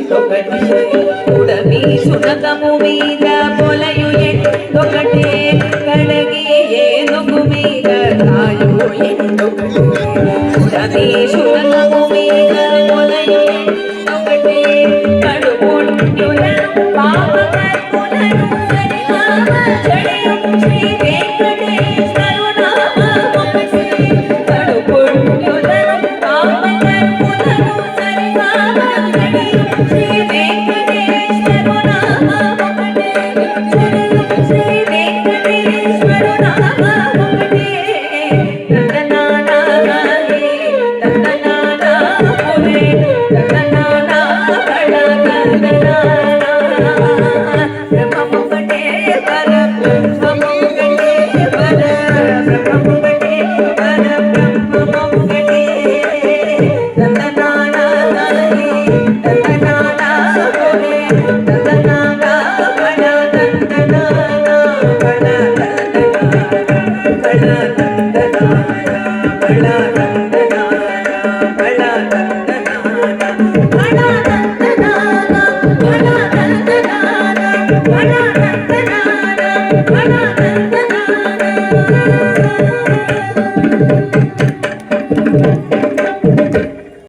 ఎంతొకటి ఉడమి సునకము మీద పొలయు ఎంతొకటే కడగి ఏనుగు మీద కాయు ఎంతొకటి ఉడమి సునకము మీద పొలయు ఎంతొకటే కడుపుండుల పాపకర్ములను సరిగామ జడయు శ్రీ వెంకటేశ్వరు నామ ఒకటే కడుపుండుల పాపకర్ములను సరిగామ జడయు శ్రీ వెంకటేశ్వరు నామ ఒకటే జడయు శ్రీ వెంకటేశ్వరు నామ ఒకటే తందనానా తందనానా పురే తందనానా కళ తందనానా బ్రహ్మముకటే పర బ్రహ్మముకటే పర బ్రహ్మముకటే పర బ్రహ్మముకటే తందనానా తందనానా పురే తందనానా కళ తందనానా కళ తందనానా